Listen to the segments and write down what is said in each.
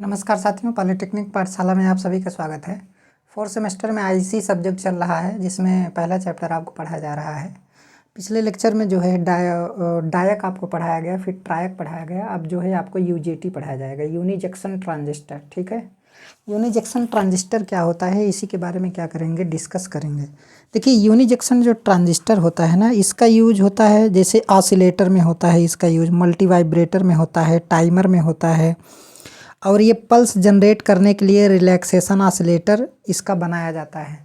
नमस्कार साथियों, पॉलिटेक्निक पाठशाला में आप सभी का स्वागत है। फोर्थ सेमेस्टर में आईसी सब्जेक्ट चल रहा है, जिसमें पहला चैप्टर आपको पढ़ाया जा रहा है। पिछले लेक्चर में जो है डायक आपको पढ़ाया गया, फिर ट्रायक पढ़ाया गया। अब जो है आपको यूजेटी पढ़ाया जाएगा, यूनि जंक्शन ट्रांजिस्टर। ठीक है, यूनि जंक्शन ट्रांजिस्टर क्या होता है, इसी के बारे में क्या करेंगे, डिस्कस करेंगे। देखिए, यूनि जंक्शन जो ट्रांजिस्टर होता है ना, इसका यूज होता है जैसे ऑसिलेटर में होता है, इसका यूज मल्टी वाइब्रेटर में होता है, टाइमर में होता है। और ये पल्स जनरेट करने के लिए रिलैक्सेशन ऑसिलेटर इसका बनाया जाता है,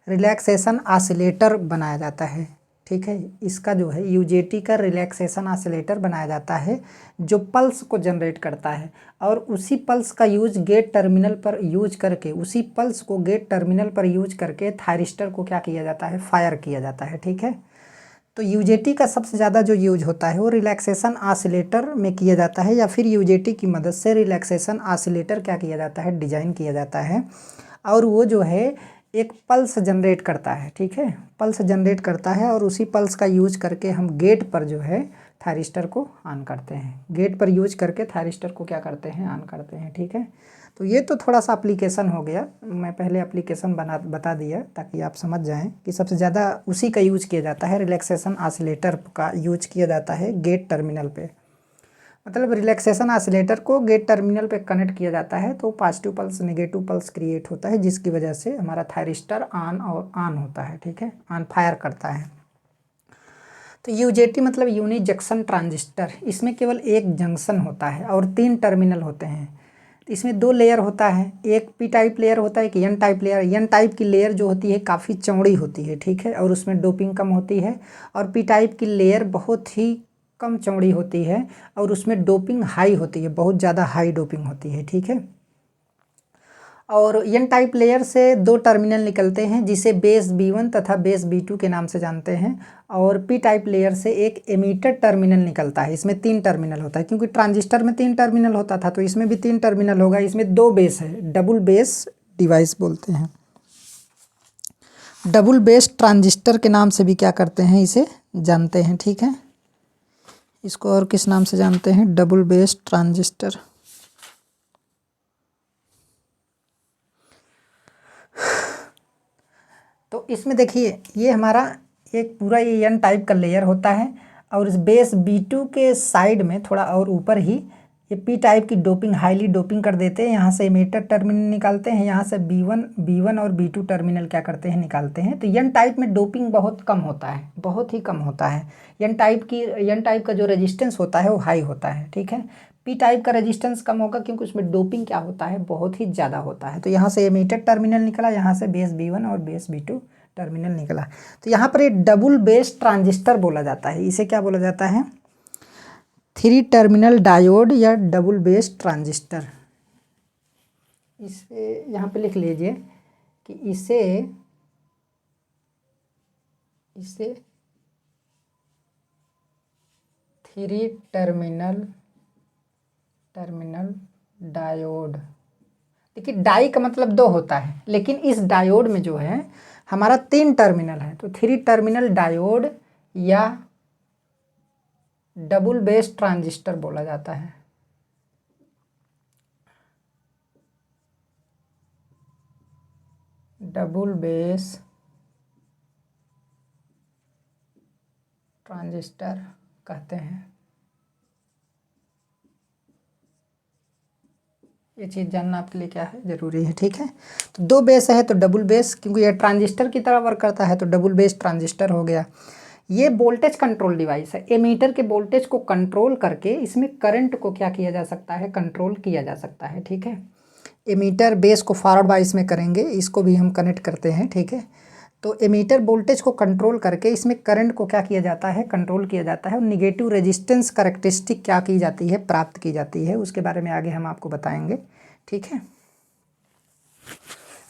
रिलैक्सेशन ऑसिलेटर बनाया जाता है। ठीक है, इसका जो है यूजेटी का रिलैक्सेशन ऑसिलेटर बनाया जाता है, जो पल्स को जनरेट करता है। और उसी पल्स का यूज गेट टर्मिनल पर यूज करके, उसी पल्स को गेट टर्मिनल पर यूज करके थायरिस्टर को क्या किया जाता है, फायर किया जाता है। ठीक है, तो यूजेटी का सबसे ज़्यादा जो यूज होता है वो रिलैक्सेशन ऑसिलेटर में किया जाता है, या फिर यूजेटी की मदद से रिलैक्सेशन ऑसिलेटर क्या किया जाता है, डिजाइन किया जाता है। और वो जो है एक पल्स जनरेट करता है। ठीक है, पल्स जनरेट करता है और उसी पल्स का यूज करके हम गेट पर जो है थायरिस्टर को ऑन करते हैं, गेट पर यूज करके थायरिस्टर को क्या करते हैं, ऑन करते हैं। ठीक है, तो ये तो थोड़ा सा एप्लीकेशन हो गया, मैं पहले एप्लीकेशन बता दिया ताकि आप समझ जाएं कि सबसे ज़्यादा उसी का यूज किया जाता है, रिलैक्सेशन ऑसिलेटर का यूज किया जाता है गेट टर्मिनल पे। मतलब रिलैक्सेशन ऑसिलेटर को गेट टर्मिनल पे कनेक्ट किया जाता है तो positive pulse negative pulse create होता है, जिसकी वजह से हमारा थायरिस्टर ऑन होता है। ठीक है, ऑन फायर करता है। तो यूजेटी मतलब यूनि जंक्शन ट्रांजिस्टर, इसमें केवल एक जंक्शन होता है और 3 टर्मिनल होते हैं। तो इसमें 2 लेयर होता है, एक पी टाइप लेयर होता है, एक n type layer. N type की लेयर जो होती है काफ़ी चौड़ी होती है। ठीक है, और उसमें डोपिंग कम होती है। और पी टाइप की लेयर बहुत ही कम चौड़ी होती है और उसमें डोपिंग हाई होती है, बहुत ज़्यादा हाई डोपिंग होती है। ठीक है, और एन टाइप लेयर से 2 टर्मिनल निकलते हैं, जिसे बेस B1 तथा बेस B2 के नाम से जानते हैं। और पी टाइप लेयर से एक एमीटर टर्मिनल निकलता है, इसमें 3 टर्मिनल होता है, क्योंकि ट्रांजिस्टर में 3 टर्मिनल होता था तो इसमें भी 3 टर्मिनल होगा। इसमें 2 बेस है, डबल बेस डिवाइस बोलते हैं, डबल बेस ट्रांजिस्टर के नाम से भी क्या करते हैं, इसे जानते हैं। ठीक है, इसको और किस नाम से जानते हैं, डबल बेस ट्रांजिस्टर। तो इसमें देखिए, ये हमारा एक पूरा ये एन टाइप का लेयर होता है और इस बेस B2 के साइड में थोड़ा और ऊपर ही ये पी टाइप की डोपिंग हाईली डोपिंग कर देते हैं। यहाँ से एमीटर टर्मिनल निकालते हैं, यहाँ से B1 और B2 टर्मिनल क्या करते हैं, निकालते हैं। तो एन टाइप में डोपिंग बहुत कम होता है, बहुत ही कम होता है। एन टाइप का जो रेजिस्टेंस होता है वो हाई होता है। ठीक है, पी टाइप का रेजिस्टेंस कम होगा क्योंकि उसमें डोपिंग क्या होता है, बहुत ही ज़्यादा होता है। तो यहाँ से एमीटर टर्मिनल निकला, यहाँ से बेस B1 और बेस B2 टर्मिनल निकला। तो यहाँ पर ये डबल बेस ट्रांजिस्टर बोला जाता है, इसे क्या बोला जाता है, 3 टर्मिनल डायोड या डबल बेस ट्रांजिस्टर। इसे यहाँ पे लिख लीजिए कि इसे 3 टर्मिनल डायोड। देखिए, डाई का मतलब 2 होता है, लेकिन इस डायोड में जो है हमारा 3 टर्मिनल है, तो 3 टर्मिनल डायोड या डबल बेस ट्रांजिस्टर बोला जाता है। डबल बेस ट्रांजिस्टर कहते हैं। ये चीज़ जानना आपके लिए क्या है, ज़रूरी है। ठीक है, तो 2 बेस है तो डबल बेस, क्योंकि ये ट्रांजिस्टर की तरह वर्क करता है तो डबल बेस ट्रांजिस्टर हो गया। ये वोल्टेज कंट्रोल डिवाइस है, एमीटर के वोल्टेज को कंट्रोल करके इसमें करंट को क्या किया जा सकता है, कंट्रोल किया जा सकता है। ठीक है, एमीटर बेस को फॉरवर्ड बाइस में करेंगे, इसको भी हम कनेक्ट करते हैं। ठीक है, तो एमीटर वोल्टेज को कंट्रोल करके इसमें करंट को क्या किया जाता है, कंट्रोल किया जाता है। और निगेटिव रेजिस्टेंस कैरेक्टरिस्टिक क्या की जाती है, प्राप्त की जाती है, उसके बारे में आगे हम आपको बताएंगे। ठीक है,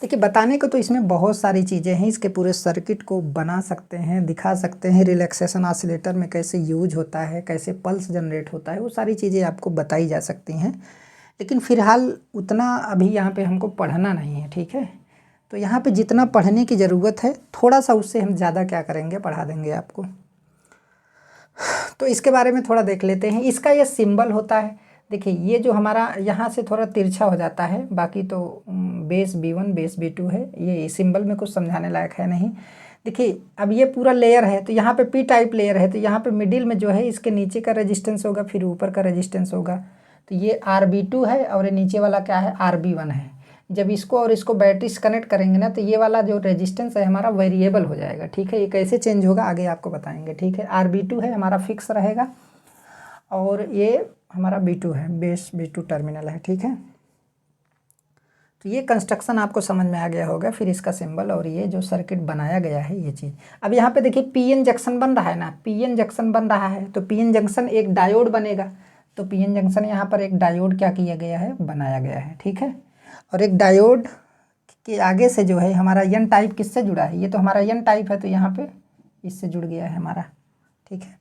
देखिए, बताने को तो इसमें बहुत सारी चीज़ें हैं, इसके पूरे सर्किट को बना सकते हैं, दिखा सकते हैं, रिलैक्सेशन ऑसिलेटर में कैसे यूज होता है, कैसे पल्स जनरेट होता है, वो सारी चीज़ें आपको बताई जा सकती हैं। लेकिन फ़िलहाल उतना अभी यहाँ पे हमको पढ़ना नहीं है। ठीक है, तो यहाँ पे जितना पढ़ने की ज़रूरत है थोड़ा सा उससे हम ज़्यादा क्या करेंगे, पढ़ा देंगे आपको। तो इसके बारे में थोड़ा देख लेते हैं। इसका ये सिंबल होता है, देखिए ये जो हमारा यहाँ से थोड़ा तिरछा हो जाता है, बाकी तो बेस B1 बेस B2 है। ये सिंबल में कुछ समझाने लायक है नहीं। देखिए अब ये पूरा लेयर है, तो यहाँ पे पी टाइप लेयर है, तो यहाँ पे मिडिल में जो है इसके नीचे का रेजिस्टेंस होगा, फिर ऊपर का रेजिस्टेंस होगा। तो ये RB2 है और ये नीचे वाला क्या है, RB1 है। जब इसको और इसको बैटरी से कनेक्ट करेंगे ना, तो ये वाला जो रेजिस्टेंस है हमारा वेरिएबल हो जाएगा। ठीक है, ये कैसे चेंज होगा आगे आपको बताएंगे। ठीक है, RB2 है हमारा फिक्स रहेगा और ये हमारा B2 है, बेस B2 टर्मिनल है। ठीक है, तो ये कंस्ट्रक्शन आपको समझ में आ गया होगा। फिर इसका सिंबल और ये जो सर्किट बनाया गया है ये चीज़। अब यहाँ पे देखिए PN जंक्शन बन रहा है ना, PN जंक्शन बन रहा है, तो PN जंक्शन एक डायोड बनेगा। तो PN जंक्शन यहाँ पर एक डायोड क्या किया गया है, बनाया गया है। ठीक है, और एक डायोड के आगे से जो है हमारा N टाइप किससे जुड़ा है, ये तो हमारा N टाइप है, तो यहाँ पे इससे जुड़ गया है हमारा। ठीक है,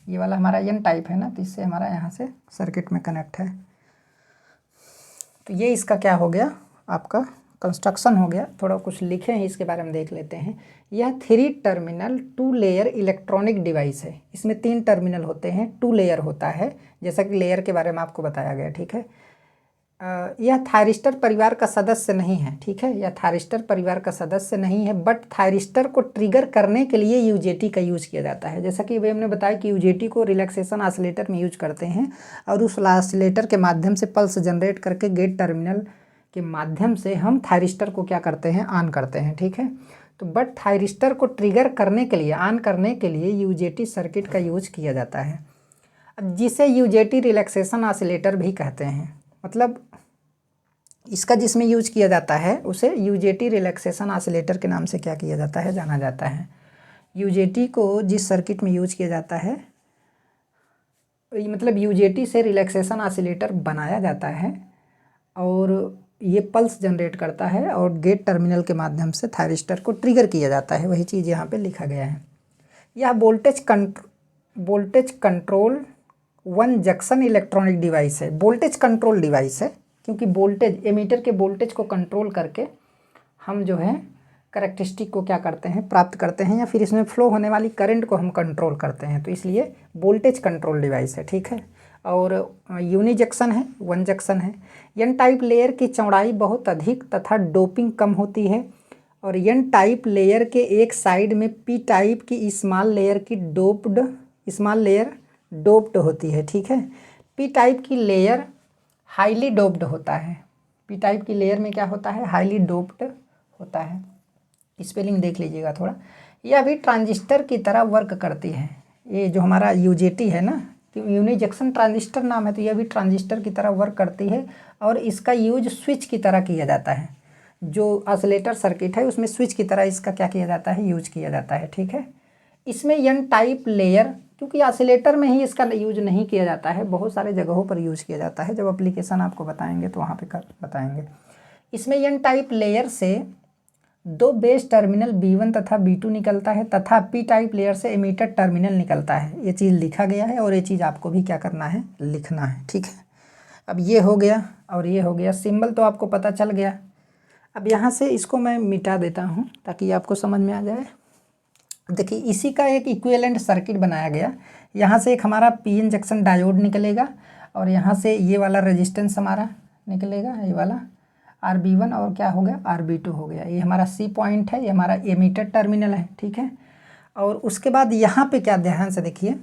ये वाला हमारा N टाइप है ना, तो इससे हमारा यहाँ से सर्किट में कनेक्ट है। तो ये इसका क्या हो गया, आपका कंस्ट्रक्शन हो गया। थोड़ा कुछ लिखे हैं इसके बारे में देख लेते हैं। यह 3 टर्मिनल 2 लेयर इलेक्ट्रॉनिक डिवाइस है। इसमें 3 टर्मिनल होते हैं, 2 लेयर होता है, जैसा कि लेयर के बारे में आपको बताया गया। ठीक है, यह थायरिस्टर परिवार का सदस्य नहीं है। ठीक है, यह थायरिस्टर परिवार का सदस्य नहीं है, बट थायरिस्टर को ट्रिगर करने के लिए यूजेटी का यूज किया जाता है। जैसा कि अभी हमने बताया कि यूजेटी को रिलैक्सेशन ऑसिलेटर में यूज करते हैं और उस ऑसिलेटर के माध्यम से पल्स जनरेट करके गेट टर्मिनल के माध्यम से हम थायरिस्टर को क्या करते हैं, ऑन करते हैं। ठीक है, तो बट थायरिस्टर को ट्रिगर करने के लिए, ऑन करने के लिए यूजेटी सर्किट का यूज किया जाता है। अब जिसे यूजेटी रिलैक्सेशन ऑसिलेटर भी कहते हैं, मतलब इसका जिसमें यूज किया जाता है उसे यूजेटी रिलैक्सेशन ऑसिलेटर के नाम से क्या किया जाता है, जाना जाता है। यूजेटी को जिस सर्किट में यूज किया जाता है, मतलब यूजेटी से रिलैक्सेशन ऑसिलेटर बनाया जाता है और ये पल्स जनरेट करता है और गेट टर्मिनल के माध्यम से थायरिस्टर को ट्रिगर किया जाता है। वही चीज़ यहाँ पे लिखा गया है। यह voltage control 1 junction electronic device है। वोल्टेज कंट्रोल डिवाइस है, क्योंकि वोल्टेज, एमीटर के वोल्टेज को कंट्रोल करके हम जो है कैरेक्टरिस्टिक को क्या करते हैं, प्राप्त करते हैं, या फिर इसमें फ्लो होने वाली करंट को हम कंट्रोल करते हैं। तो इसलिए वोल्टेज कंट्रोल डिवाइस है। ठीक है, और यूनि जंक्शन है, 1 जंक्शन है। N टाइप लेयर की चौड़ाई बहुत अधिक तथा डोपिंग कम होती है और N टाइप लेयर के एक साइड में P टाइप की स्मॉल लेयर डोप्ड होती है। ठीक है, P टाइप की लेयर हाईली डोप्ड होता है। P टाइप की लेयर में क्या होता है, हाईली डोप्ड होता है। स्पेलिंग देख लीजिएगा थोड़ा। यह भी ट्रांजिस्टर की तरह वर्क करती है। ये जो हमारा यूजेटी है ना, यूनि जंक्शन ट्रांजिस्टर नाम है, तो यह भी ट्रांजिस्टर की तरह वर्क करती है और इसका यूज स्विच की तरह किया जाता है। जो ऑसिलेटर सर्किट है उसमें स्विच की तरह इसका क्या किया जाता है, यूज किया जाता है। ठीक है, इसमें N टाइप लेयर, क्योंकि ऑसिलेटर में ही इसका यूज नहीं किया जाता है, बहुत सारे जगहों पर यूज किया जाता है। जब एप्लीकेशन आपको बताएंगे तो वहाँ पे बताएंगे। इसमें N टाइप लेयर से 2 बेस टर्मिनल B1 तथा B2 निकलता है तथा P टाइप लेयर से एमीटर टर्मिनल निकलता है। ये चीज़ लिखा गया है और ये चीज़ आपको भी क्या करना है, लिखना है। ठीक है, अब ये हो गया और ये हो गया। सिंबल तो आपको पता चल गया। अब यहाँ से इसको मैं मिटा देता हूँ ताकि आपको समझ में आ जाए। देखिए इसी का एक इक्विवेलेंट सर्किट बनाया गया। यहाँ से एक हमारा PN जंक्शन डायोड निकलेगा और यहाँ से ये वाला रेजिस्टेंस हमारा निकलेगा, ये वाला RB1 और क्या हो गया, RB2 हो गया। ये हमारा C पॉइंट है, ये हमारा एमीटर टर्मिनल है। ठीक है, और उसके बाद यहाँ पे क्या, ध्यान से देखिए,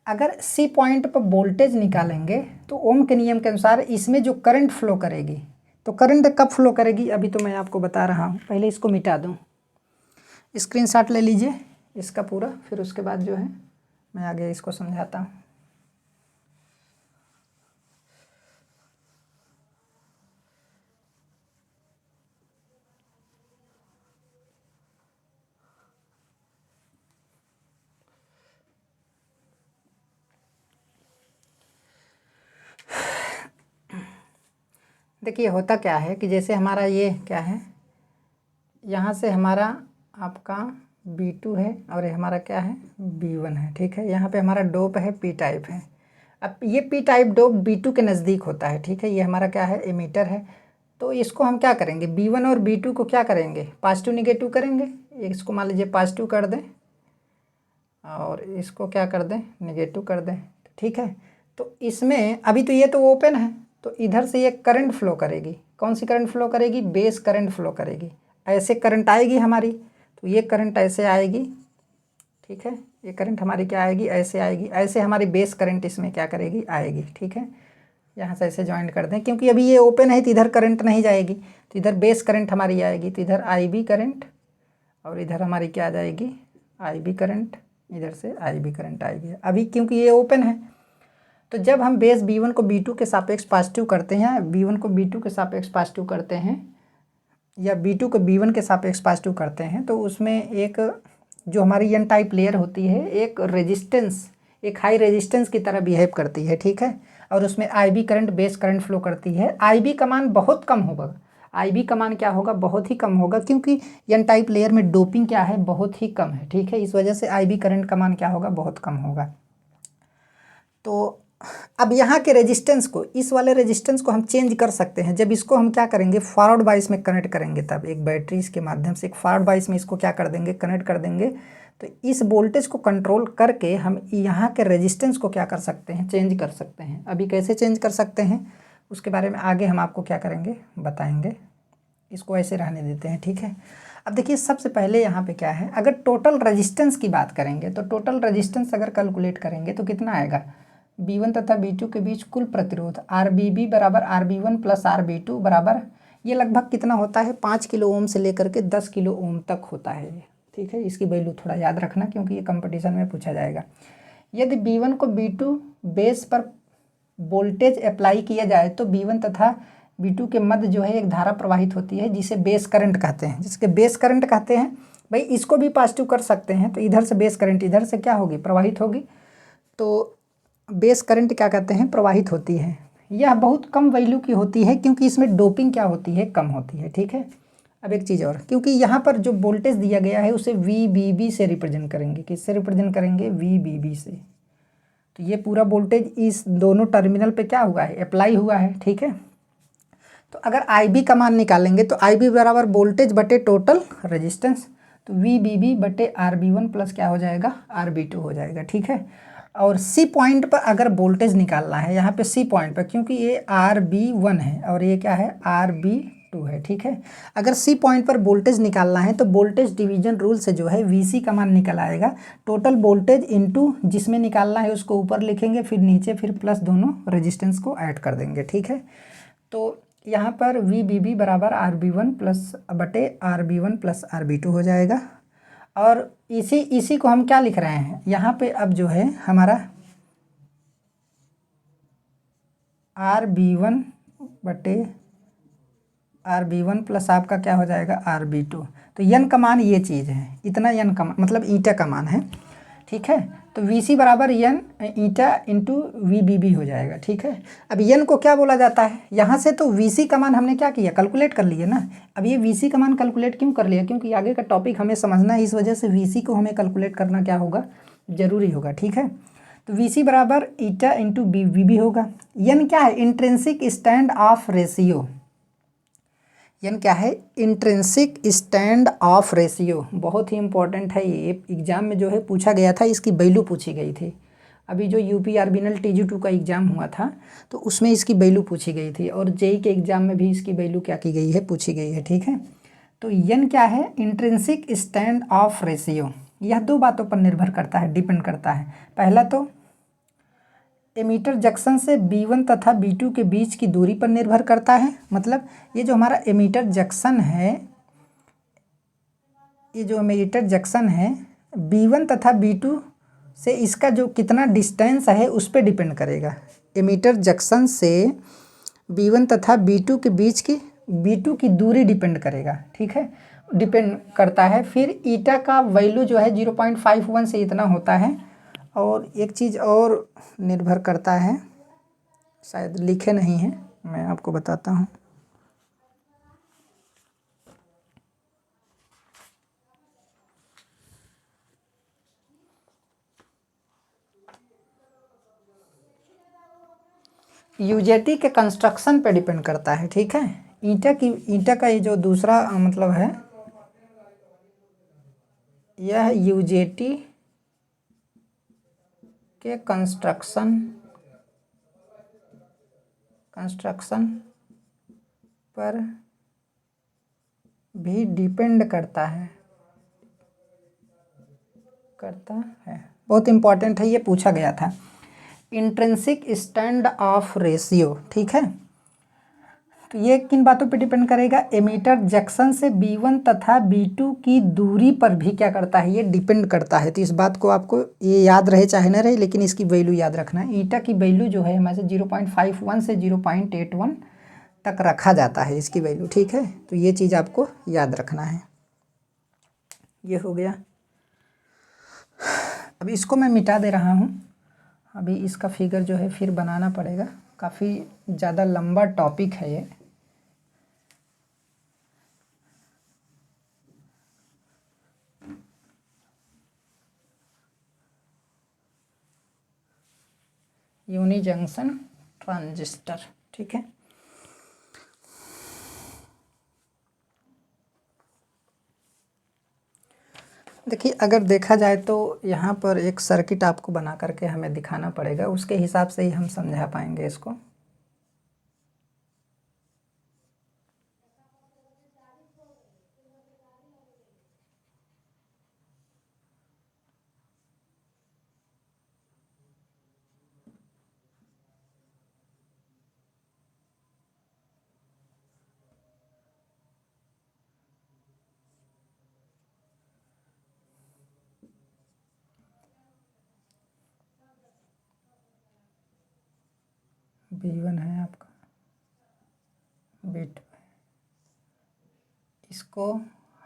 अगर C पॉइंट पर वोल्टेज निकालेंगे तो ओम के नियम के अनुसार इसमें जो करंट फ्लो करेगी, तो करंट कब फ्लो करेगी अभी तो मैं आपको बता रहा हूँ। पहले इसको मिटा दूँ, स्क्रीनशॉट ले लीजिए इसका पूरा, फिर उसके बाद जो है मैं आगे इसको समझाता हूँ। देखिए होता क्या है कि जैसे हमारा ये क्या है, यहाँ से हमारा आपका B2 है और ये हमारा क्या है, B1 है। ठीक है, यहाँ पे हमारा डोप है, P टाइप है। अब ये P टाइप डोप B2 के नज़दीक होता है। ठीक है, ये हमारा क्या है, एमीटर है। तो इसको हम क्या करेंगे, B1 और B2 को क्या करेंगे, पॉजिटिव निगेटिव करेंगे। इसको मान लीजिए पॉजिटिव कर दें और इसको क्या कर दें, निगेटिव कर दें। ठीक है, तो इसमें अभी तो ये तो ओपन है, तो इधर से ये करंट फ्लो करेगी। कौन सी करंट फ्लो करेगी? बेस करंट फ्लो करेगी। ऐसे करंट आएगी हमारी, तो ये करंट ऐसे आएगी, ठीक है। ये करंट हमारी क्या आएगी? ऐसे आएगी। ऐसे हमारी बेस करंट इसमें क्या करेगी? आएगी, ठीक है। यहाँ से ऐसे ज्वाइन कर दें, क्योंकि अभी ये ओपन है तो इधर करंट नहीं जाएगी, तो इधर बेस करंट हमारी आएगी, तो इधर आई बी करंट और इधर हमारी क्या आ जाएगी? आई बी करंट। इधर से आई बी करंट आएगी। अभी क्योंकि ये ओपन है, तो जब हम बेस B1 को B2 के सापेक्ष पॉजिटिव करते हैं, B1 को B2 के सापेक्ष पॉजिटिव करते हैं, या B2 को B1 के सापेक्ष पॉजिटिव करते हैं, तो उसमें एक जो हमारी एन टाइप लेयर होती है, एक रेजिस्टेंस, एक हाई रेजिस्टेंस की तरह बिहेव करती है, ठीक है। और उसमें IB current, base current flow करती है। IB का मान बहुत कम होगा। IB का मान क्या होगा? बहुत ही कम होगा, क्योंकि एन टाइप लेयर में डोपिंग क्या है? बहुत ही कम है, ठीक है। इस वजह से IB करंट का मान क्या होगा? बहुत कम होगा। तो अब यहाँ के रेजिस्टेंस को, इस वाले रेजिस्टेंस को हम चेंज कर सकते हैं। जब इसको हम क्या करेंगे? फॉरवर्ड बाइस में कनेक्ट करेंगे, तब एक बैटरी इसके माध्यम से एक फॉरवर्ड बाइस में इसको क्या कर देंगे? कनेक्ट कर देंगे। तो इस वोल्टेज को कंट्रोल करके हम यहाँ के रेजिस्टेंस को क्या कर सकते हैं? चेंज कर सकते हैं। अभी कैसे चेंज कर सकते हैं उसके बारे में आगे हम आपको क्या करेंगे? बताएंगे। इसको ऐसे रहने देते हैं, ठीक है। अब देखिए, सबसे पहले यहाँ पे क्या है, अगर टोटल रेजिस्टेंस की बात करेंगे, तो टोटल रेजिस्टेंस अगर कैलकुलेट करेंगे तो कितना आएगा? B1 तथा B2 के बीच कुल प्रतिरोध RBB बराबर RB1 प्लस RB2 बराबर, ये लगभग कितना होता है? 5 किलो ओम से लेकर के 10 किलो ओम तक होता है ये, ठीक है। इसकी वैल्यू थोड़ा याद रखना, क्योंकि ये कंपटीशन में पूछा जाएगा। यदि B1 को B2 बेस पर वोल्टेज अप्लाई किया जाए, तो B1 तथा B2 के मध्य जो है एक धारा प्रवाहित होती है, जिसे बेस करंट कहते हैं। जिसके बेस करंट कहते हैं, भाई इसको भी पॉजिटिव कर सकते हैं, तो इधर से बेस करंट इधर से क्या होगी? प्रवाहित होगी। तो बेस करंट क्या कहते हैं? प्रवाहित होती है। यह बहुत कम वैल्यू की होती है, क्योंकि इसमें डोपिंग क्या होती है? कम होती है, ठीक है। अब एक चीज़ और, क्योंकि यहाँ पर जो वोल्टेज दिया गया है उसे VBB से रिप्रेजेंट करेंगे। किससे रिप्रेजेंट करेंगे? VBB से। तो ये पूरा वोल्टेज इस दोनों टर्मिनल पे क्या हुआ है? अप्लाई हुआ है, ठीक है। तो अगर IB का मान निकालेंगे, तो IB बराबर वोल्टेज बटे टोटल रेजिस्टेंस, तो VBB बटे RB1 प्लस क्या हो जाएगा? RB2 हो जाएगा, ठीक है। और C पॉइंट पर अगर वोल्टेज निकालना है, यहाँ पे C पॉइंट पर, क्योंकि ये RB1 है और ये क्या है? RB2 है, ठीक है। अगर C पॉइंट पर वोल्टेज निकालना है, तो वोल्टेज डिवीजन रूल से जो है VC का मान निकल आएगा। टोटल वोल्टेज इनटू जिसमें निकालना है उसको ऊपर लिखेंगे, फिर नीचे फिर प्लस दोनों रेजिस्टेंस को ऐड कर देंगे, ठीक है। तो यहाँ पर VBB बराबर RB1 प्लस बटे RB1 प्लस RB2 हो जाएगा। और इसी को हम क्या लिख रहे हैं यहाँ पे? अब जो है हमारा RB1 बटे RB1 प्लस आपका क्या हो जाएगा? RB2। तो यन का मान ये चीज़ है, इतना यन का मतलब ईटा का मान है, ठीक है। तो VC बराबर यन ईटा इंटू VBB हो जाएगा, ठीक है। अब यन को क्या बोला जाता है? यहाँ से तो VC का मान हमने क्या किया? कैलकुलेट कर लिया ना। अब ये VC का मान कैलकुलेट क्यों कर लिया? क्योंकि आगे का टॉपिक हमें समझना है, इस वजह से VC को हमें कैलकुलेट करना क्या होगा? ज़रूरी होगा, ठीक है। तो VC बराबर ईटा इंटू VB होगा। यन क्या है? Intrinsic stand off ratio. यन क्या है? Intrinsic stand off ratio. बहुत ही इंपॉर्टेंट है ये, एग्जाम में जो है पूछा गया था, इसकी वैल्यू पूछी गई थी। अभी जो UP आर्बिनल TG2 का एग्ज़ाम हुआ था, तो उसमें इसकी वैल्यू पूछी गई थी, और JEE के एग्ज़ाम में भी इसकी वैल्यू क्या की गई है? पूछी गई है, ठीक है। तो यन क्या है? Intrinsic stand off ratio. यह दो बातों पर निर्भर करता है, डिपेंड करता है। पहला तो एमीटर जंक्शन से B1 तथा B2 के बीच की दूरी पर निर्भर करता है। मतलब ये जो हमारा एमीटर जंक्शन है, ये जो एमीटर जंक्शन है B1 तथा B2 से इसका जो कितना डिस्टेंस है उस पर डिपेंड करेगा। एमीटर जंक्शन से B1 तथा B2 के बीच की B2 की दूरी डिपेंड करेगा, ठीक है, डिपेंड करता है। फिर ईटा का वैल्यू जो है 0.51 से इतना होता है। और एक चीज़ और निर्भर करता है, शायद लिखे नहीं है, मैं आपको बताता हूँ। यूजेटी के कंस्ट्रक्शन पे डिपेंड करता है, ठीक है। ईंटा का ये जो दूसरा मतलब है, यह यूजेटी के कंस्ट्रक्शन कंस्ट्रक्शन पर भी डिपेंड करता है बहुत इंपॉर्टेंट है, ये पूछा गया था। इंट्रिंसिक स्टैंड ऑफ रेशियो, ठीक है। तो ये किन बातों पे डिपेंड करेगा? एमीटर जंक्शन से B1 तथा B2 की दूरी पर भी क्या करता है? ये डिपेंड करता है। तो इस बात को आपको ये याद रहे चाहे ना रहे, लेकिन इसकी वैल्यू याद रखना है। ईटा की वैल्यू जो है हमारे 0.51 से 0.81 तक रखा जाता है इसकी वैल्यू, ठीक है। तो ये चीज़ आपको याद रखना है। ये हो गया। अभी इसको मैं मिटा दे रहा हूँ। अभी इसका फिगर जो है फिर बनाना पड़ेगा, काफ़ी ज़्यादा लंबा टॉपिक है ये। यूनी जंक्शन ट्रांजिस्टर, ठीक है। देखिए, अगर देखा जाए तो यहाँ पर एक सर्किट आपको बना करके हमें दिखाना पड़ेगा, उसके हिसाब से ही हम समझा पाएंगे इसको। B1 है आपका, B2 है। इसको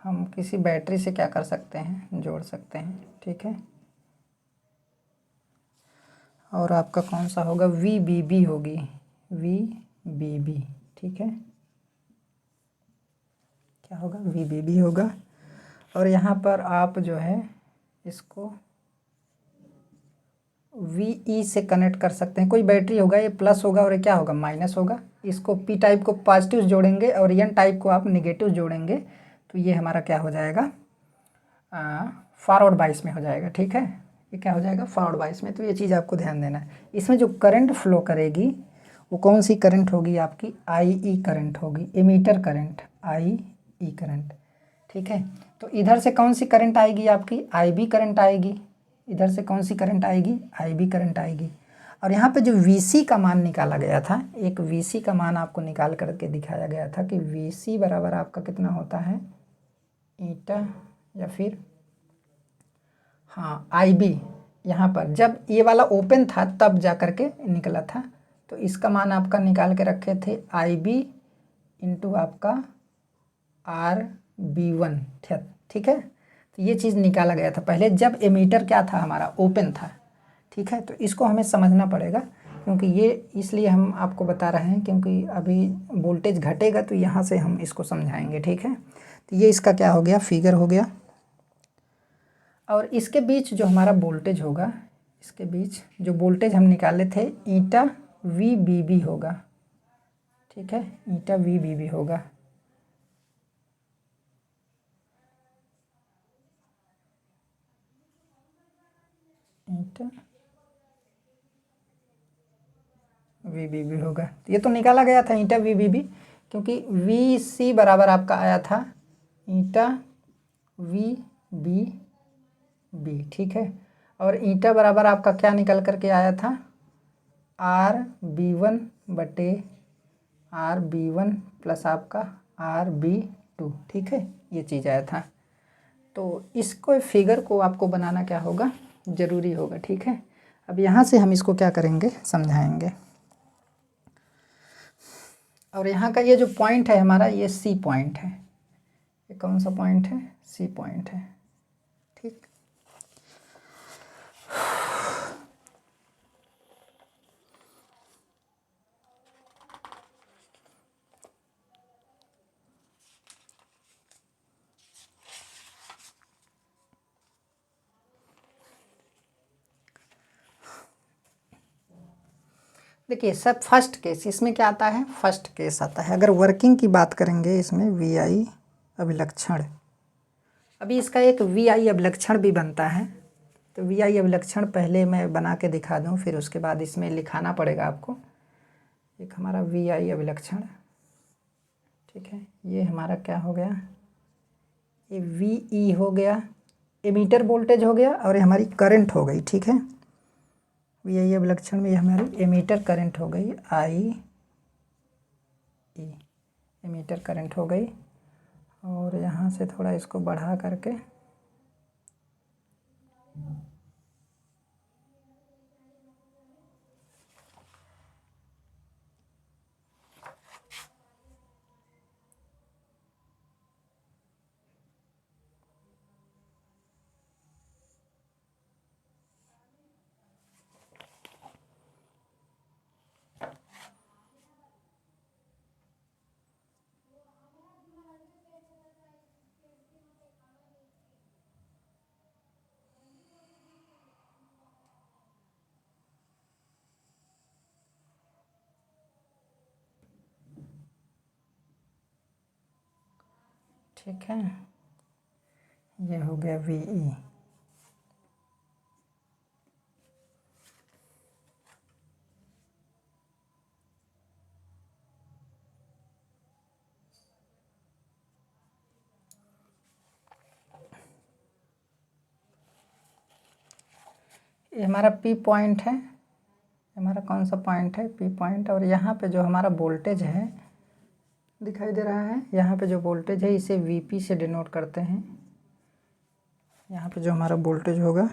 हम किसी बैटरी से क्या कर सकते हैं? जोड़ सकते हैं, ठीक है। और आपका कौन सा होगा? VBB होगी, VBB, ठीक है। क्या होगा? VBB होगा। और यहाँ पर आप जो है इसको VE से कनेक्ट कर सकते हैं। कोई बैटरी होगा, ये प्लस होगा और ये क्या होगा? माइनस होगा। इसको P टाइप को पॉजिटिव जोड़ेंगे और N टाइप को आप निगेटिव जोड़ेंगे, तो ये हमारा क्या हो जाएगा? फॉरवर्ड बाइस में हो जाएगा, ठीक है। ये क्या हो जाएगा? फॉरवर्ड बाइस में। तो ये चीज़ आपको ध्यान देना है। इसमें जो करंट फ्लो करेगी वो कौन सी करंट होगी? आपकी IE करंट होगी, एमीटर करंट, IE करंट, ठीक है। तो इधर से कौन सी करंट आएगी? आपकी IB करंट आएगी। इधर से कौन सी करंट आएगी? IB करंट आएगी। और यहाँ पे जो VC का मान निकाला गया था, एक VC का मान आपको निकाल करके दिखाया गया था कि VC बराबर आपका कितना होता है? ईटा या फिर हाँ IB। यहाँ पर जब ये वाला ओपन था तब जा करके निकला था, तो इसका मान आपका निकाल के रखे थे IB इंटू आपका RB1, ठीक है। तो ये चीज़ निकाला गया था पहले जब एमीटर क्या था? हमारा ओपन था, ठीक है। तो इसको हमें समझना पड़ेगा, क्योंकि ये इसलिए हम आपको बता रहे हैं क्योंकि अभी वोल्टेज घटेगा तो यहाँ से हम इसको समझाएंगे, ठीक है। तो ये इसका क्या हो गया? फिगर हो गया। और इसके बीच जो हमारा वोल्टेज होगा, इसके बीच जो वोल्टेज हम निकाले थे ईटा VBB होगा, ठीक है। ईटा VBB होगा। ईटा VBB होगा। ये तो निकाला गया था ईटा VBB, क्योंकि VC बराबर आपका आया था ईटा VBB, ठीक है। और ईटा बराबर आपका क्या निकल करके आया था? RB1 बटे RB1 प्लस आपका RB2, ठीक है। ये चीज़ आया था। तो इसको फिगर को आपको बनाना क्या होगा? ज़रूरी होगा, ठीक है। अब यहाँ से हम इसको क्या करेंगे? समझाएंगे। और यहाँ का ये जो पॉइंट है हमारा, ये C पॉइंट है। ये कौन सा पॉइंट है? C पॉइंट है, ठीक। देखिए सब फर्स्ट केस, इसमें क्या आता है? फर्स्ट केस आता है। अगर वर्किंग की बात करेंगे इसमें VI अभिलक्षण, अभी इसका एक VI अभिलक्षण भी बनता है। तो VI अभिलक्षण पहले मैं बना के दिखा दूं, फिर उसके बाद इसमें लिखाना पड़ेगा आपको। एक हमारा VI अभिलक्षण, ठीक है। ये हमारा क्या हो गया, ये VE हो गया, एमीटर वोल्टेज हो गया, और ये हमारी करंट हो गई, ठीक है। VI अभिलक्षण में ये हमारी एमीटर करंट हो गई, IE, एमीटर करंट हो गई। और यहाँ से थोड़ा इसको बढ़ा करके ठीक है, ये हो गया VE। ये हमारा P पॉइंट है, हमारा कौन सा पॉइंट है, P पॉइंट। और यहाँ पे जो हमारा वोल्टेज है दिखाई दे रहा है, यहाँ पे जो वोल्टेज है इसे VP से डिनोट करते हैं। यहाँ पे जो हमारा वोल्टेज होगा,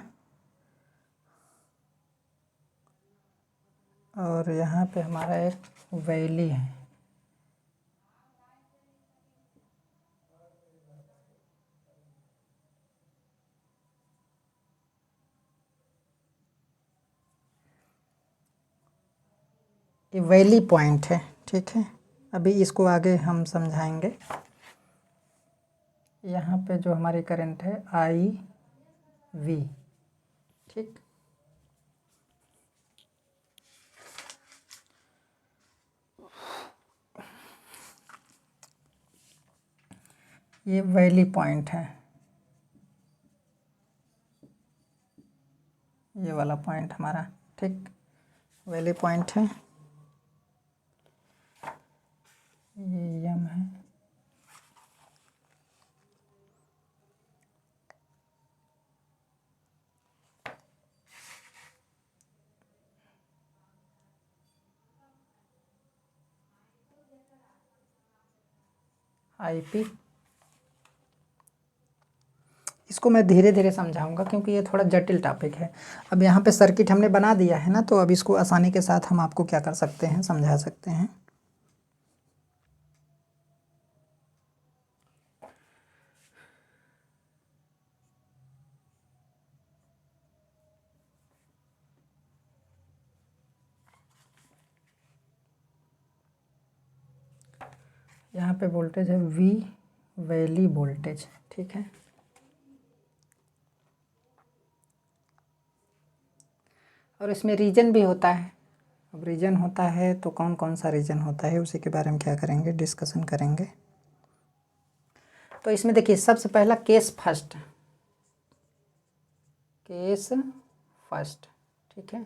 और यहाँ पे हमारा एक वैली है, ये वैली पॉइंट है, ठीक है। अभी इसको आगे हम समझाएंगे। यहाँ पे जो हमारी करंट है IV, ठीक। ये वैली पॉइंट है, ये वाला पॉइंट हमारा, ठीक, वैली पॉइंट है। ये M है, IP। इसको मैं धीरे धीरे समझाऊंगा क्योंकि ये थोड़ा जटिल टॉपिक है। अब यहाँ पे सर्किट हमने बना दिया है ना, तो अब इसको आसानी के साथ हम आपको क्या कर सकते हैं, समझा सकते हैं। यहाँ पे वोल्टेज है V, वैली वोल्टेज, ठीक है। और इसमें रीजन भी होता है। अब रीजन होता है तो कौन कौन सा रीजन होता है उसी के बारे में क्या करेंगे, डिस्कशन करेंगे। तो इसमें देखिए सबसे पहला केस फर्स्ट, केस फर्स्ट, ठीक है।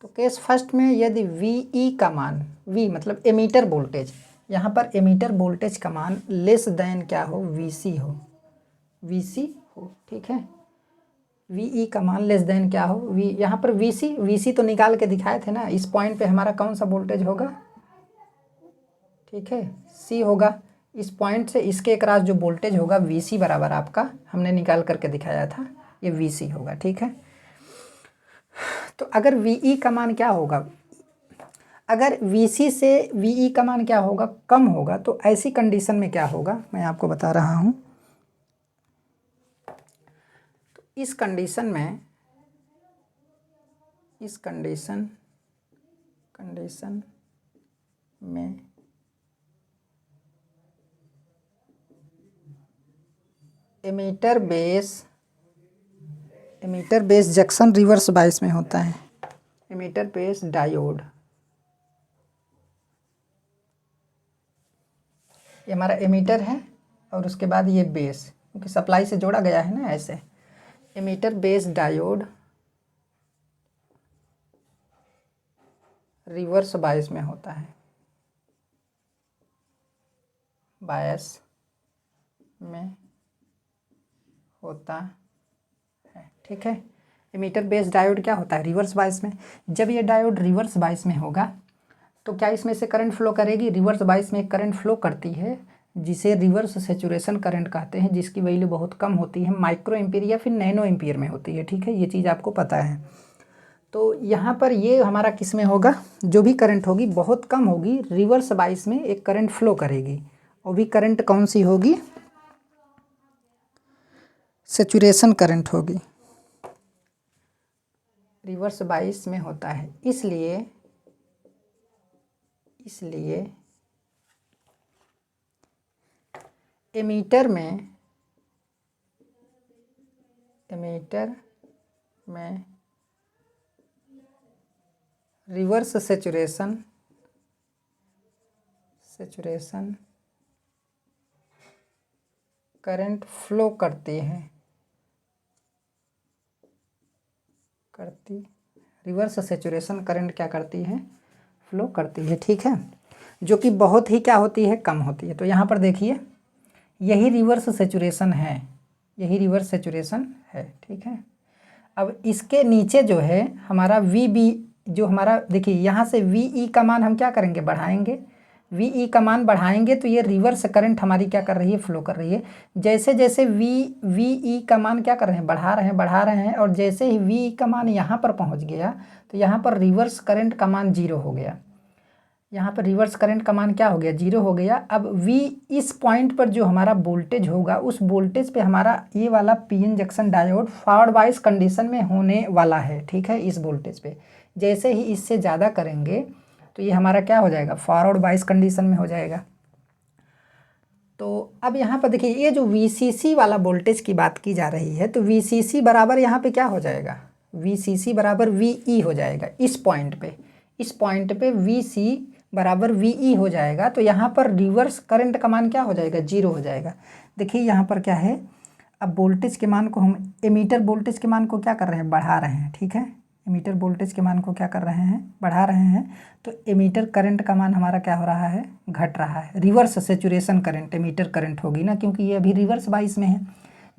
तो केस फर्स्ट में यदि VE का मान, V मतलब एमीटर वोल्टेज, यहाँ पर एमीटर वोल्टेज का मान लेस देन क्या हो, VC हो, VC हो, ठीक है। VE का मान लेस देन क्या हो, यहाँ पर VC तो निकाल के दिखाए थे ना। इस पॉइंट पे हमारा कौन सा वोल्टेज होगा, ठीक है, C होगा। इस पॉइंट से इसके अक्रॉस जो वोल्टेज होगा VC बराबर आपका हमने निकाल करके दिखाया था, ये VC होगा, ठीक है। तो अगर VE का मान क्या होगा, अगर VC से VE का मान क्या होगा, कम होगा, तो ऐसी कंडीशन में क्या होगा मैं आपको बता रहा हूँ। तो इस कंडीशन में, इस कंडीशन में emitter base junction reverse bias में होता है, एमीटर बेस डायोड। ये हमारा एमीटर है और उसके बाद ये बेस, क्योंकि सप्लाई से जोड़ा गया है ना ऐसे। Emitter base diode reverse bias में होता है, बायस में होता है, ठीक है। एमीटर बेस्ड डायोड क्या होता है, रिवर्स बायस में। जब ये डायोड रिवर्स बायस में होगा तो क्या इसमें से करंट फ्लो करेगी, रिवर्स बायस में एक करंट फ्लो करती है जिसे रिवर्स सैचुरेशन करंट कहते हैं, जिसकी वैल्यू बहुत कम होती है, माइक्रो एम्पीयर या फिर नैनो एम्पीयर में होती है, ठीक है। ये चीज़ आपको पता है। तो यहाँ पर ये हमारा किस में होगा, जो भी करंट होगी बहुत कम होगी, रिवर्स बायस में एक करंट फ्लो करेगी, और भी करंट कौन सी होगी, सैचुरेशन करंट होगी, रिवर्स बायस में होता है। इसलिए एमीटर में रिवर्स सैचुरेशन करंट फ्लो करती है, रिवर्स सैचुरेशन करंट क्या करती है, फ्लो करती है, ठीक है, जो कि बहुत ही क्या होती है, कम होती है। तो यहाँ पर देखिए यही रिवर्स सैचुरेशन है, यही रिवर्स सैचुरेशन है, ठीक है। अब इसके नीचे जो है हमारा वी बी, जो हमारा देखिए यहाँ से वी ई का मान हम क्या करेंगे, बढ़ाएंगे, वी ई का मान बढ़ाएंगे तो ये रिवर्स करंट हमारी क्या कर रही है, फ्लो कर रही है। जैसे जैसे वी ई का मान क्या कर रहे हैं, बढ़ा रहे हैं, और जैसे ही वी ई का मान यहाँ पर पहुँच गया तो यहाँ पर रिवर्स करंट का मान 0 हो गया, यहाँ पर रिवर्स करंट का मान क्या हो गया, 0 हो गया। अब V इस पॉइंट पर जो हमारा वोल्टेज होगा उस वोल्टेज पे हमारा ये वाला PN junction diode forward bias condition में होने वाला है, ठीक है। इस वोल्टेज पे जैसे ही इससे ज़्यादा करेंगे तो ये हमारा क्या हो जाएगा, फॉरवर्ड बायस कंडीशन में हो जाएगा। तो अब यहाँ पर देखिए ये जो VCC वाला वोल्टेज की बात की जा रही है, तो VCC बराबर यहाँ पे क्या हो जाएगा, VCC बराबर VE हो जाएगा। इस पॉइंट पे VC बराबर VE हो जाएगा। तो यहाँ पर रिवर्स करंट का मान क्या हो जाएगा, 0 हो जाएगा। देखिए यहाँ पर क्या है, अब वोल्टेज के मान को हम एमीटर वोल्टेज के मान को क्या कर रहे हैं, बढ़ा रहे हैं, ठीक है। एमीटर वोल्टेज के मान को क्या कर रहे हैं, बढ़ा रहे हैं। तो एमीटर करंट का मान हमारा क्या हो रहा है, घट रहा है। Reverse saturation current emitter current होगी ना, क्योंकि ये अभी रिवर्स बायस में है।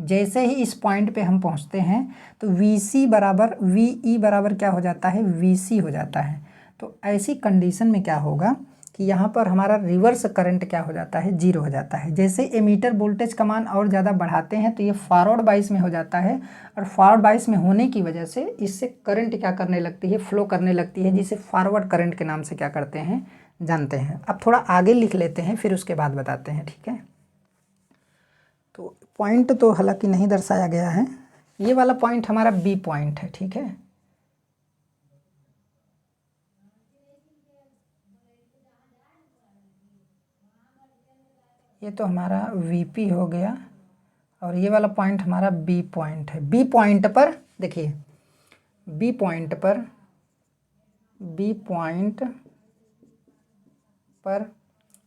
जैसे ही इस पॉइंट पे हम पहुंचते हैं तो VC बराबर VE बराबर क्या हो जाता है, VC हो जाता है। तो ऐसी कंडीशन में क्या होगा कि यहाँ पर हमारा रिवर्स करंट क्या हो जाता है, 0 हो जाता है। जैसे एमीटर वोल्टेज का मान और ज़्यादा बढ़ाते हैं तो ये फॉरवर्ड बायस में हो जाता है, और फॉरवर्ड बायस में होने की वजह से इससे करंट क्या करने लगती है, फ्लो करने लगती है, जिसे फॉरवर्ड करंट के नाम से क्या करते हैं, जानते हैं। अब थोड़ा आगे लिख लेते हैं, फिर उसके बाद बताते हैं, ठीक है। तो पॉइंट तो हालांकि नहीं दर्शाया गया है, ये वाला पॉइंट हमारा बी पॉइंट है, ठीक है। ये तो हमारा VP हो गया, और ये वाला पॉइंट हमारा बी पॉइंट है। बी पॉइंट पर देखिए, बी पॉइंट पर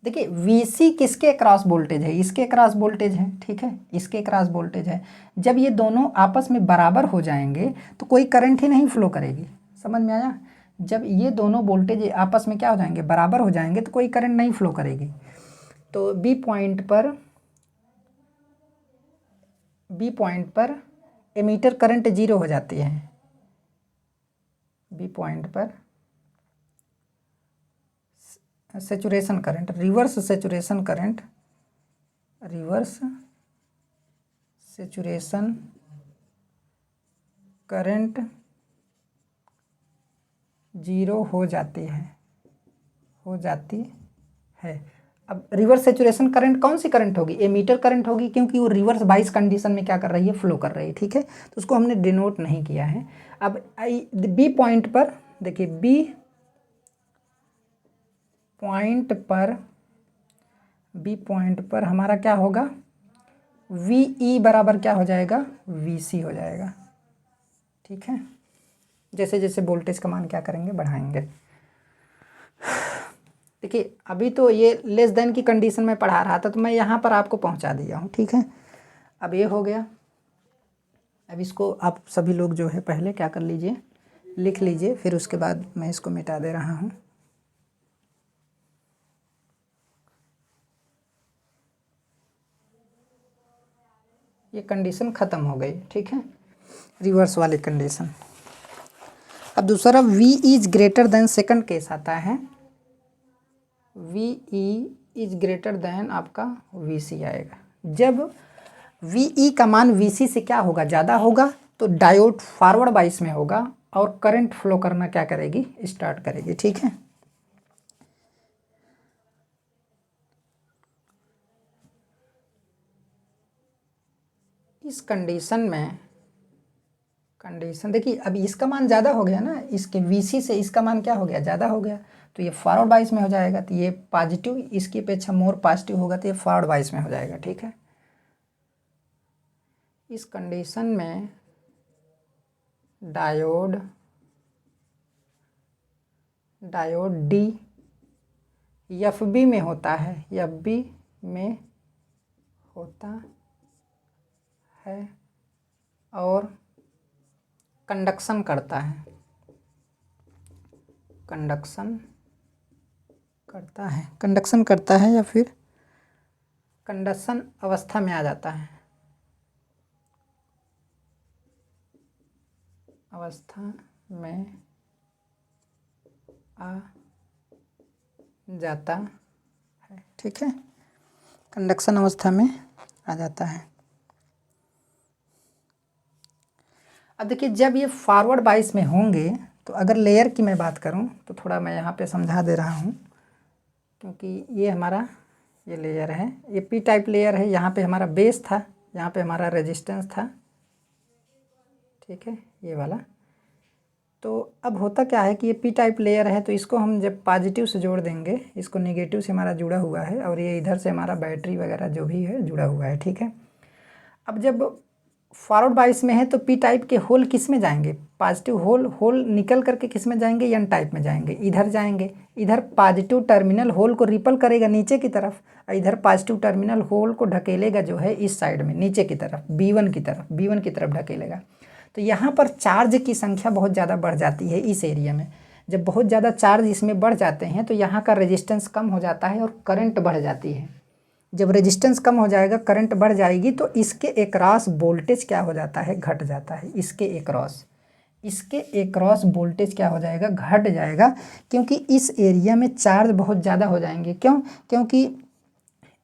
देखिए VC किसके क्रॉस वोल्टेज है, इसके क्रॉस वोल्टेज है, ठीक है, इसके क्रॉस वोल्टेज है। जब ये दोनों आपस में बराबर हो जाएंगे तो कोई करंट ही नहीं फ्लो करेगी, समझ में आया। जब ये दोनों वोल्टेज आपस में क्या हो जाएंगे, बराबर हो जाएंगे, तो कोई करंट नहीं फ्लो करेगी। तो बी पॉइंट पर एमीटर करंट 0 हो जाती है। बी पॉइंट पर saturation current, reverse saturation current 0 हो जाती है। अब रिवर्स सैचुरेशन करंट कौन सी करंट होगी, एमीटर करंट होगी, क्योंकि वो रिवर्स बायस कंडीशन में क्या कर रही है, फ्लो कर रही है, ठीक है। तो उसको हमने डिनोट नहीं किया है। अब बी पॉइंट पर देखिए, बी पॉइंट पर हमारा क्या होगा, VE बराबर क्या हो जाएगा, VC हो जाएगा, ठीक है। जैसे जैसे वोल्टेज का मान क्या करेंगे, बढ़ाएंगे। देखिए अभी तो ये लेस देन की कंडीशन में पढ़ा रहा था, तो मैं यहाँ पर आपको पहुँचा दिया हूँ, ठीक है। अब ये हो गया। अब इसको आप सभी लोग जो है पहले क्या कर लीजिए, लिख लीजिए, फिर उसके बाद मैं इसको मिटा दे रहा हूँ। ये कंडीशन ख़त्म हो गई, ठीक है, रिवर्स वाली कंडीशन। अब दूसरा V is greater than second case आता है, V इज ग्रेटर देन आपका VC आएगा। जब VE का मान VC से क्या होगा, ज़्यादा होगा, तो डायोड फॉरवर्ड बाइस में होगा और करंट फ्लो करना क्या करेगी, स्टार्ट करेगी, ठीक है। इस कंडीशन में देखिए, अब इसका मान ज़्यादा हो गया ना, इसके VC से इसका मान क्या हो गया, ज़्यादा हो गया, तो ये फॉरवर्ड बाइस में हो जाएगा, तो ये पॉजिटिव इसकी अपेक्षा मोर पॉजिटिव होगा, तो ये फॉरवर्ड बाइस में हो जाएगा, ठीक है। इस कंडीशन में डायोड D FB में होता है, FB में होता है और कंडक्शन करता है, कंडक्शन करता है या फिर कंडक्शन अवस्था में आ जाता है, अवस्था में आ जाता है, ठीक है, कंडक्शन अवस्था में आ जाता है। अब देखिए, जब ये फॉरवर्ड बाइस में होंगे, तो अगर लेयर की मैं बात करूं तो थोड़ा मैं यहाँ पे समझा दे रहा हूँ, क्योंकि ये हमारा ये लेयर है, ये पी टाइप लेयर है, यहाँ पे हमारा बेस था, यहाँ पे हमारा रेजिस्टेंस था, ठीक है, ये वाला। तो अब होता क्या है कि ये पी टाइप लेयर है, तो इसको हम जब पॉजिटिव से जोड़ देंगे, इसको नेगेटिव से हमारा जुड़ा हुआ है, और ये इधर से हमारा बैटरी वगैरह जो भी है जुड़ा हुआ है, ठीक है। अब जब फॉरवर्ड बाइस में है तो पी टाइप के होल किस में जाएंगे, पॉजिटिव होल निकल करके किस में जाएंगे, एन टाइप में जाएंगे, इधर जाएंगे, इधर पॉजिटिव टर्मिनल होल को रिपल करेगा नीचे की तरफ, और इधर पॉजिटिव टर्मिनल होल को ढकेलेगा जो है इस साइड में नीचे की तरफ, B1 की तरफ ढकेलेगा। तो यहाँ पर चार्ज की संख्या बहुत ज़्यादा बढ़ जाती है इस एरिया में। जब बहुत ज़्यादा चार्ज इसमें बढ़ जाते हैं तो यहाँ का रेजिस्टेंस कम हो जाता है और करंट बढ़ जाती है। जब रेजिस्टेंस कम हो जाएगा, करंट बढ़ जाएगी, तो इसके एक्रॉस वोल्टेज क्या हो जाता है, घट जाता है। इसके एक्रॉस वोल्टेज क्या हो जाएगा, घट जाएगा, क्योंकि इस एरिया में चार्ज बहुत ज़्यादा हो जाएंगे। क्यों? क्योंकि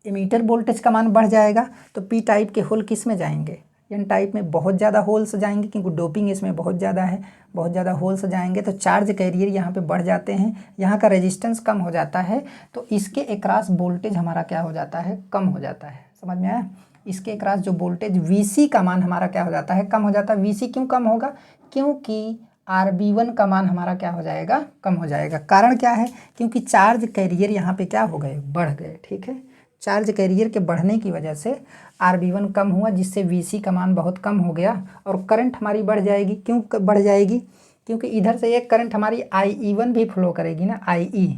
एमीटर वोल्टेज का मान बढ़ जाएगा, तो पी टाइप के होल किस में जाएंगे, एन टाइप में बहुत ज़्यादा होल्स जाएंगे, क्योंकि डोपिंग इसमें बहुत ज़्यादा है, बहुत ज़्यादा होल्स जाएंगे, तो चार्ज कैरियर यहाँ पे बढ़ जाते हैं, यहाँ का रेजिस्टेंस कम हो जाता है, तो इसके एक्रॉस वोल्टेज हमारा क्या हो जाता है, कम हो जाता है। समझ में आया? इसके एक्रॉस जो वोल्टेज VC का मान हमारा क्या हो जाता है, कम हो जाता है। VC क्यों कम होगा? क्योंकि RB1 का मान हमारा क्या हो जाएगा, कम हो जाएगा। कारण क्या है? क्योंकि चार्ज कैरियर यहाँ पे क्या हो गए, बढ़ गए, ठीक है। चार्ज कैरियर के बढ़ने की वजह से RB1 कम हुआ, जिससे VC का मान बहुत कम हो गया, और करंट हमारी बढ़ जाएगी। क्यों बढ़ जाएगी? क्योंकि इधर से एक करंट हमारी IE1 भी फ्लो करेगी ना, IE।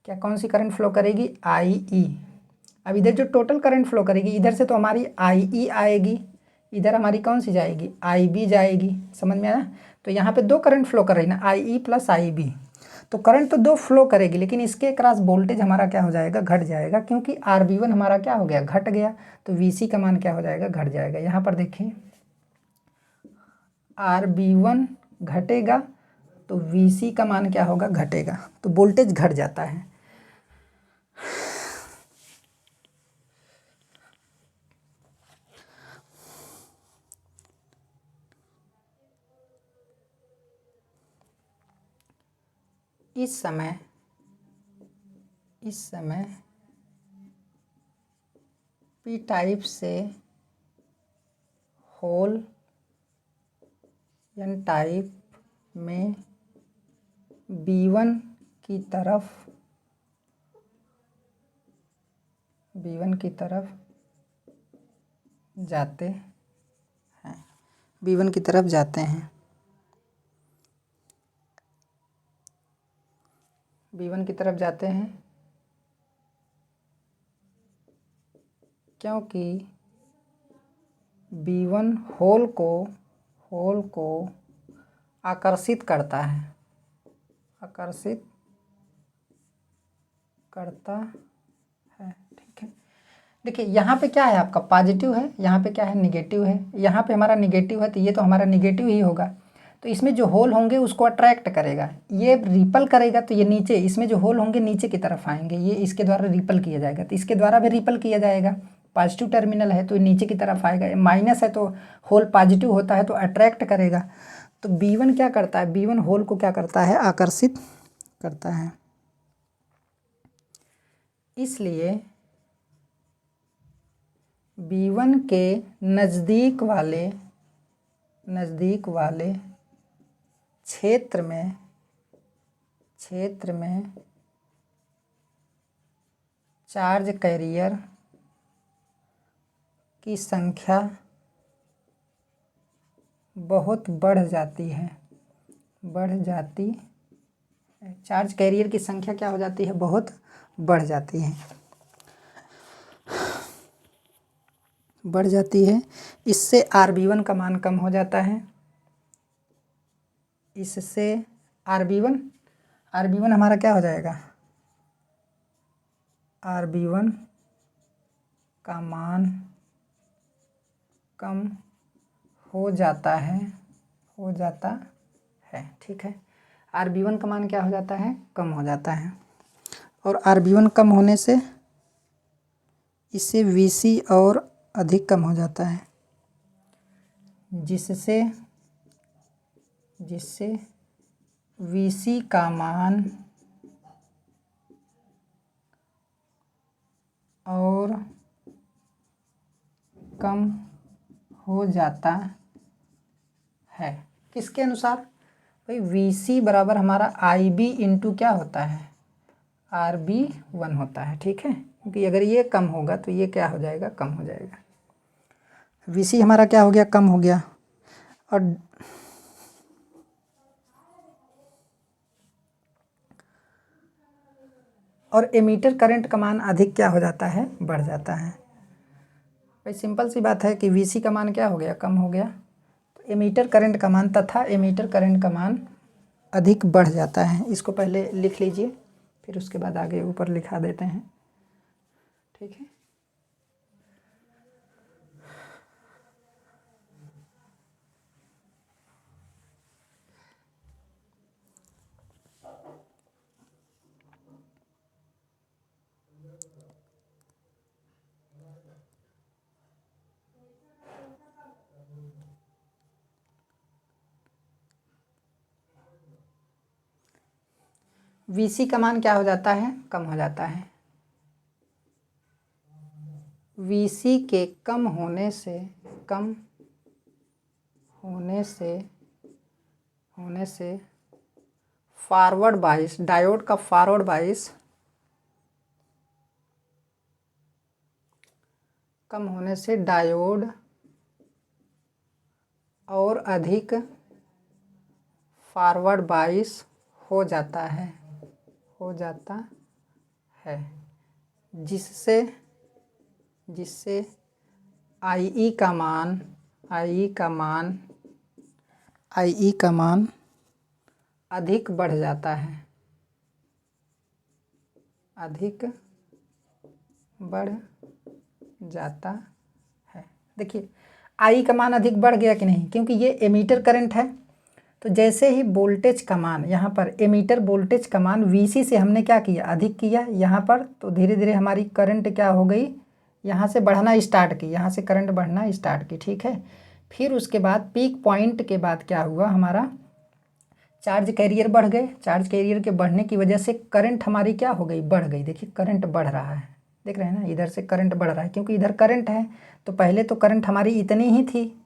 क्या कौन सी करंट फ्लो करेगी? IE। अब इधर जो टोटल करंट फ्लो करेगी, इधर से तो हमारी IE आएगी, इधर हमारी कौन सी जाएगी, IB जाएगी। समझ में आया? तो यहाँ पे दो करंट फ्लो कर रही ना, IE प्लस IB, तो करंट तो दो फ्लो करेगी, लेकिन इसके क्रॉस वोल्टेज हमारा क्या हो जाएगा, घट जाएगा, क्योंकि RB1 हमारा क्या हो गया, घट गया, तो VC का मान क्या हो जाएगा, घट जाएगा। यहाँ पर देखिए, RB1 घटेगा तो VC का मान क्या होगा, घटेगा, तो वोल्टेज घट जाता है। इस समय पी टाइप से होल एन टाइप में B1 की तरफ जाते हैं, B1 की तरफ जाते हैं, B1 की तरफ जाते हैं, क्योंकि B1 होल को आकर्षित करता है, ठीक है। देखिए यहाँ पे क्या है, आपका पॉजिटिव है, यहाँ पे क्या है, निगेटिव है। यहाँ पे हमारा निगेटिव है तो ये तो हमारा निगेटिव ही होगा। तो इसमें जो होल होंगे उसको अट्रैक्ट करेगा, ये रिपल करेगा तो ये नीचे, इसमें जो होल होंगे नीचे की तरफ आएंगे, ये इसके द्वारा रिपल किया जाएगा, तो इसके द्वारा भी रिपल किया जाएगा। पॉजिटिव टर्मिनल है तो नीचे की तरफ आएगा, माइनस है तो होल पॉजिटिव होता है तो अट्रैक्ट करेगा। तो B1 क्या करता है, B1 होल को क्या करता है, आकर्षित करता है। इसलिए B1 के नज़दीक वाले क्षेत्र में चार्ज कैरियर की संख्या बहुत बढ़ जाती है। चार्ज कैरियर की संख्या क्या हो जाती है, बहुत बढ़ जाती है। इससे RB1 का मान कम हो जाता है। इससे RB1 हमारा क्या हो जाएगा, RB1 का मान कम हो जाता है। ठीक है, RB1 का मान क्या हो जाता है, कम हो जाता है। और RB1 कम होने से इससे VC और अधिक कम हो जाता है, जिससे VC का मान और कम हो जाता है। किसके अनुसार भाई, VC बराबर हमारा IB इंटू क्या होता है, RB1 होता है। ठीक है, क्योंकि अगर ये कम होगा तो ये क्या हो जाएगा, कम हो जाएगा। VC हमारा क्या हो गया, कम हो गया। और एमीटर करंट का मान अधिक क्या हो जाता है, बढ़ जाता है। भाई सिंपल सी बात है कि VC का मान क्या हो गया, कम हो गया, तो एमीटर करंट का मान अधिक बढ़ जाता है। इसको पहले लिख लीजिए, फिर उसके बाद आगे ऊपर लिखा देते हैं। ठीक है, VC का मान क्या हो जाता है, कम हो जाता है। VC के कम होने से फॉरवर्ड बाइस, डायोड का फॉरवर्ड बाइस कम होने से डायोड और अधिक फॉरवर्ड बाइस हो जाता है, जिससे IE का मान अधिक बढ़ जाता है, देखिए I का मान अधिक बढ़ गया कि नहीं, क्योंकि ये एमीटर करंट है। तो जैसे ही वोल्टेज का मान, यहाँ पर एमीटर वोल्टेज का मान VC से हमने क्या किया, अधिक किया यहाँ पर, तो धीरे धीरे हमारी करंट क्या हो गई, यहाँ से बढ़ना स्टार्ट की, यहाँ से करंट बढ़ना स्टार्ट की। ठीक है, फिर उसके बाद पीक पॉइंट के बाद क्या हुआ, हमारा चार्ज कैरियर बढ़ गए। चार्ज कैरियर के बढ़ने की वजह से करंट हमारी क्या हो गई, बढ़ गई। देखिए करंट बढ़ रहा है, देख रहे हैं ना, इधर से करंट बढ़ रहा है, क्योंकि इधर करंट है। तो पहले तो करंट हमारी इतनी ही थी,